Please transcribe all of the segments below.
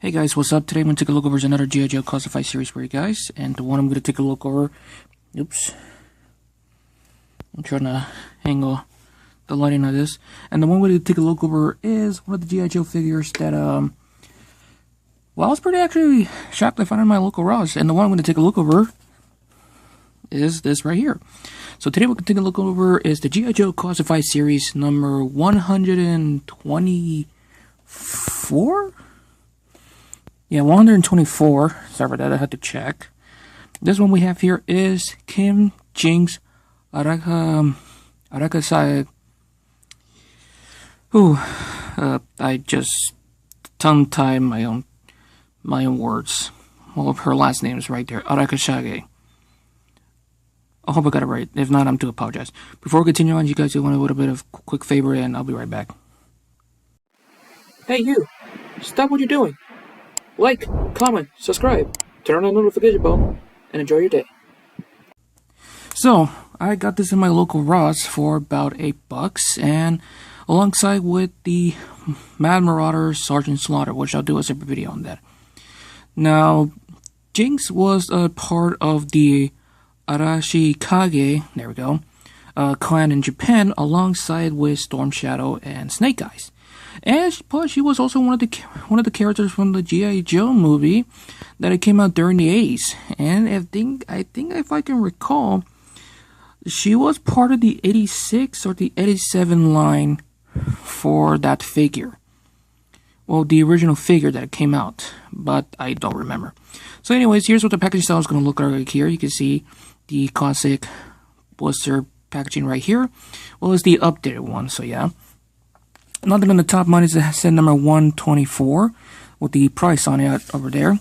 Hey guys, what's up? Today I'm going to take a look over another G.I. Joe Classified series for you guys. And the one I'm going to take a look over... Oops. I'm trying to angle the lighting of this. And the one we're going to take a look over is one of the G.I. Joe figures that, well, I was pretty actually shocked I found in my local Ross. And the one I'm going to take a look over is this right here. So today we're going to take a look over is the G.I. Joe Classified series number 124? Yeah, 124. Sorry about that, I had to check. This one we have here is Kim, Jinx, Arashikage. I just tongue-tied my own words. All of her last name is right there, Arashikage. I hope I got it right. If not, I'm to apologize. Before we continue on, you guys do want a little bit of quick favor, and I'll be right back. Hey you! Stop what you're doing! Like, comment, subscribe, turn on the notification bell, and enjoy your day. So, I got this in my local Ross for about $8, and alongside with the Mad Marauder Sergeant Slaughter, which I'll do a separate video on that. Now, Jinx was a part of the Arashikage, there we go, clan in Japan, alongside with Storm Shadow and Snake Eyes. And plus, she was also one of the characters from the G.I. Joe movie that it came out during the 80s. And I think if I can recall, she was part of the 86 or the 87 line for that figure. Well, the original figure that came out, but I don't remember. So anyways, here's what the packaging style is going to look like here. You can see the classic blister packaging right here. Well, it's the updated one, so yeah. Nothing on the top, mine is the set number 124 with the price on it over there.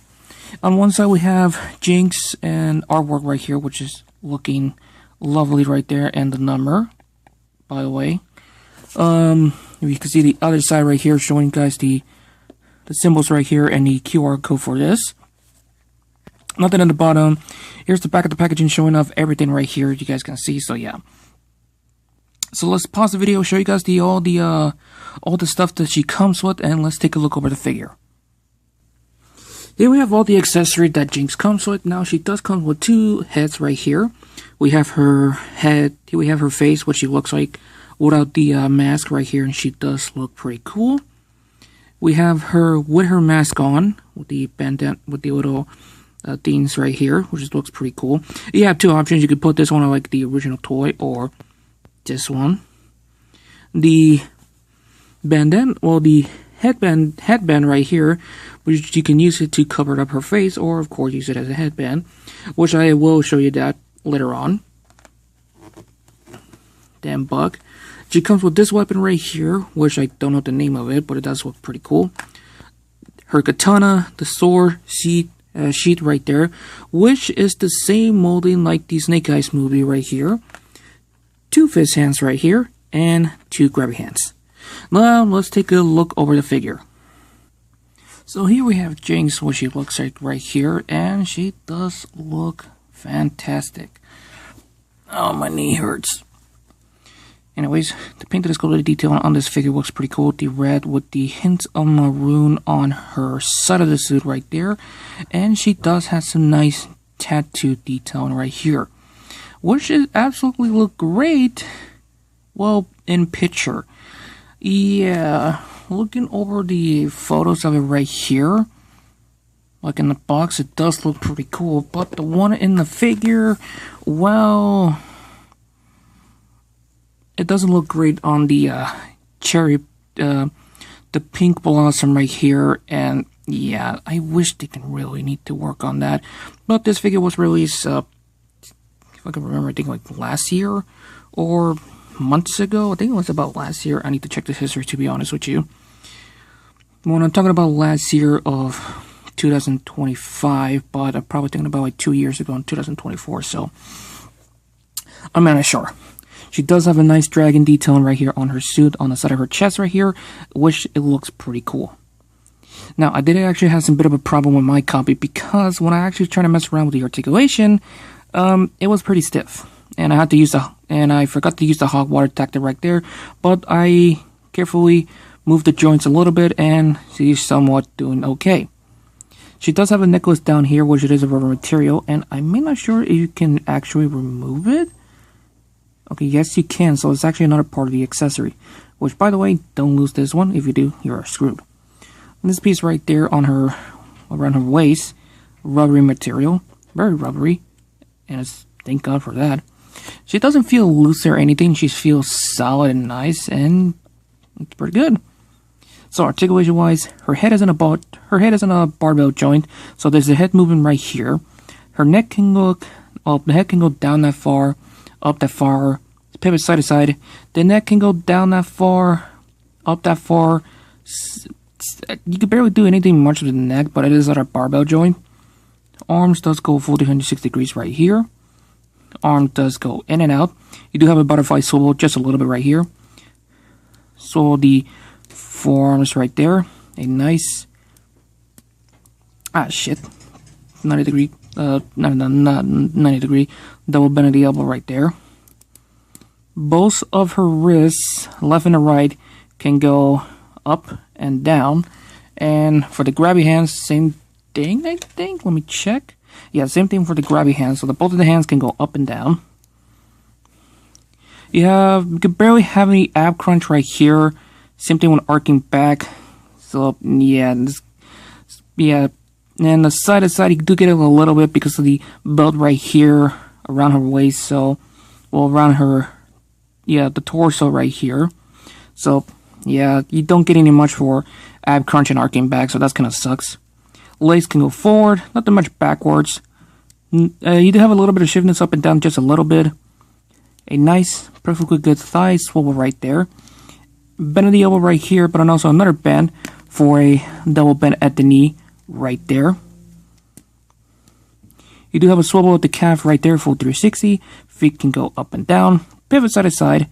On one side we have Jinx and artwork right here, which is looking lovely right there, and the number, by the way. You can see the other side right here showing you guys the symbols right here and the QR code for this. Nothing on the bottom. Here's the back of the packaging showing off everything right here, you guys can see, so yeah. So let's pause the video, show you guys all the stuff that she comes with, and let's take a look over the figure. Here we have all the accessories that Jinx comes with. Now she does come with two heads right here. We have her head, here we have her face, what she looks like without the mask right here, and she does look pretty cool. We have her with her mask on, with the bandana, with the little things right here, which just looks pretty cool. You have two options. You could put this one on like the original toy, or this one. The bandana, well, the headband right here, which you can use it to cover up her face, or of course use it as a headband, which I will show you that later on. Damn bug. She comes with this weapon right here, which I don't know the name of it, but it does look pretty cool. Her katana, the sword sheath right there, which is the same molding like the Snake Eyes movie right here. Two fist hands right here, and two grabby hands. Now, let's take a look over the figure. So here we have Jinx, what she looks like right here, and she does look fantastic. Oh, my knee hurts. Anyways, the paint that is gold detail on this figure looks pretty cool. The red with the hint of maroon on her side of the suit right there. And she does have some nice tattoo detailing right here, which is absolutely look great, well, in picture. Yeah, looking over the photos of it right here, like in the box, it does look pretty cool, but the one in the figure, well, it doesn't look great on the cherry, the pink blossom right here, and yeah, I wish they can really need to work on that, but this figure was released, if I can remember, I think like last year, or months ago. I think it was about last year. I need to check the history, to be honest with you. When I'm talking about last year of 2025, but I'm probably thinking about like 2 years ago in 2024, so I'm not sure. She does have a nice dragon detailing right here on her suit, on the side of her chest right here, which it looks pretty cool. Now, I did actually have some bit of a problem with my copy, because when I actually tried to mess around with the articulation, it was pretty stiff. And I forgot to use the hot water tactic right there, but I carefully moved the joints a little bit, and she's somewhat doing okay. She does have a necklace down here, which it is a rubber material, and I'm not sure if you can actually remove it. Okay, yes you can, so it's actually another part of the accessory. Which, by the way, don't lose this one. If you do, you're screwed. And this piece right there on her, around her waist, rubbery material, very rubbery, and it's, thank God for that. She doesn't feel loose or anything. She feels solid and nice, and it's pretty good. So articulation wise, her head is in a barbell joint. So there's the head movement right here. Her neck can go, the head can go down that far, up that far, pivot side to side. The neck can go down that far, up that far. You can barely do anything much with the neck, but it is at a barbell joint. Arms does go full 360 degrees right here. Arm does go in and out. You do have a butterfly swivel just a little bit right here. So the forearms right there. A nice 90 degree not 90 degree double bend of the elbow right there. Both of her wrists, left and the right, can go up and down. And for the grabby hands, same thing, I think. Let me check. Yeah, same thing for the grabby hands. So both of the hands can go up and down. You can barely have any ab crunch right here. Same thing when arcing back. So yeah, and the side to side you do get it a little bit because of the belt right here around her waist. So, well, around her, yeah, the torso right here. So yeah, you don't get any much for ab crunch and arcing back. So that kind of sucks. Legs can go forward, not that much backwards. You do have a little bit of shiftness up and down, just a little bit. A nice, perfectly good thigh swivel right there. Bend of the elbow right here, but also another bend for a double bend at the knee right there. You do have a swivel at the calf right there, full 360. Feet can go up and down, pivot side to side.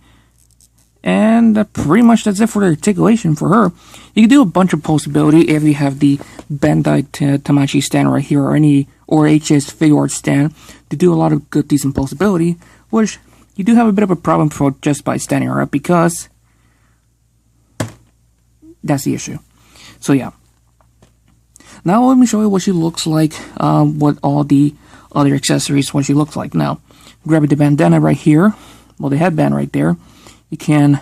And pretty much that's it for the articulation for her. You can do a bunch of postability if you have the Bandai Tamachi stand right here, or HS figure art stand, to do a lot of good decent postability, which you do have a bit of a problem for just by standing her up, because that's the issue. So yeah. Now let me show you what she looks like with all the other accessories, what she looks like. Now, grab the bandana right here, well, the headband right there. You can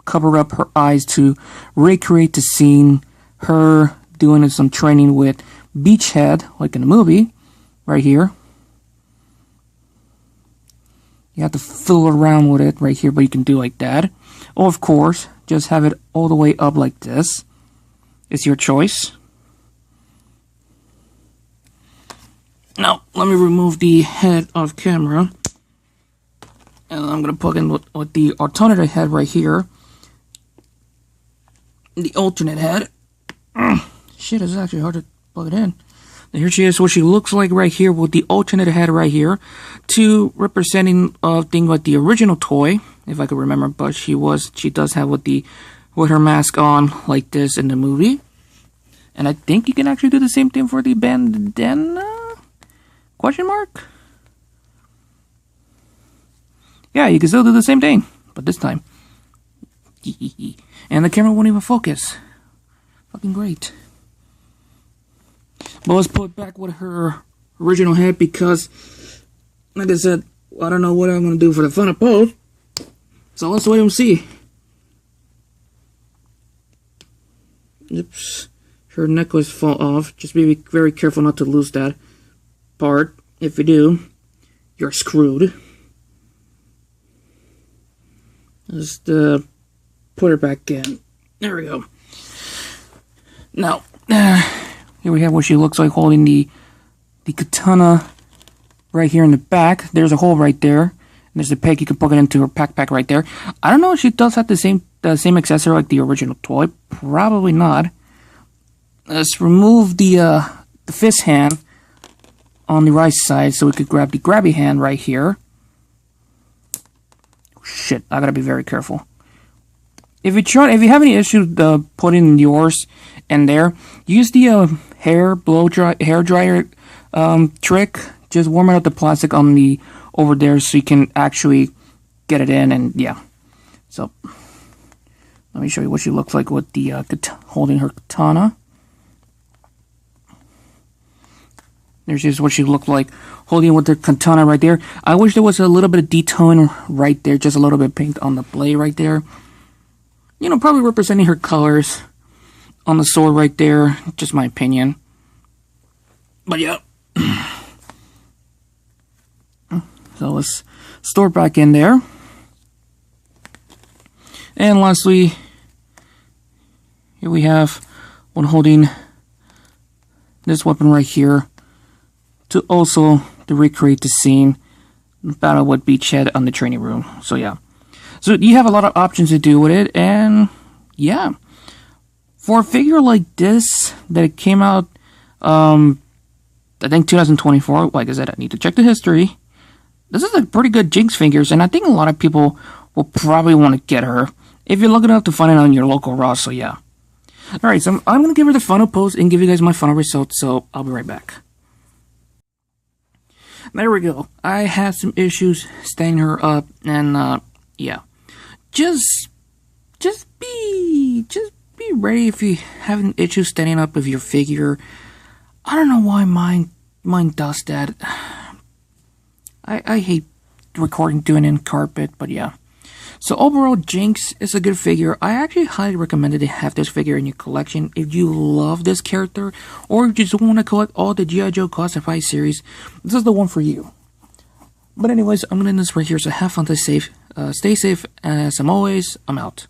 cover up her eyes to recreate the scene, her doing some training with Beachhead, like in the movie, right here. You have to fiddle around with it right here, but you can do like that. Or, of course, just have it all the way up like this. It's your choice. Now, let me remove the head off camera. And I'm going to plug in with the alternative head right here. The alternate head. Shit, it's actually hard to plug it in. And here she is, what she looks like right here with the alternate head right here. To representing thing like the original toy, if I could remember. But she does have with her mask on like this in the movie. And I think you can actually do the same thing for the bandana? Question mark? Yeah, you can still do the same thing, but this time. And the camera won't even focus. Fucking great. But let's put it back with her original head, because, like I said, I don't know what I'm going to do for the final pose. So let's wait and see. Oops. Her necklace fall off. Just be very careful not to lose that part. If you do, you're screwed. Just put her back in. There we go. Now, here we have what she looks like holding the katana right here in the back. There's a hole right there. And there's a peg you can plug it into her backpack right there. I don't know if she does have the same accessory like the original toy. Probably not. Let's remove the fist hand on the right side so we could grab the grabby hand right here. Shit, I gotta be very careful. If you have any issues putting yours in there, use the hair dryer trick. Just warm out the plastic on the over there so you can actually get it in, and yeah. So let me show you what she looks like with the holding her katana. There's just what she looked like, holding with the katana right there. I wish there was a little bit of detailing right there, just a little bit of paint on the blade right there. You know, probably representing her colors on the sword right there. Just my opinion. But yeah. So let's store back in there. And lastly, here we have one holding this weapon right here to recreate the scene battle with Beachhead on the training room. So yeah. So you have a lot of options to do with it, and yeah. For a figure like this, that it came out, I think 2024, like I said, I need to check the history. This is a pretty good Jinx figures, and I think a lot of people will probably want to get her if you're looking up to find it on your local Ross, so yeah. Alright, so I'm going to give her the final pose and give you guys my final results, so I'll be right back. There we go. I had some issues standing her up, and yeah. Just be ready if you have an issue standing up with your figure. I don't know why mine does that. I hate recording doing it in carpet, but yeah. So overall, Jinx is a good figure. I actually highly recommend to have this figure in your collection if you love this character, or if you just want to collect all the G.I. Joe Classified series. This is the one for you. But anyways, I'm gonna end this right here. So have fun, stay safe, as I'm always, I'm out.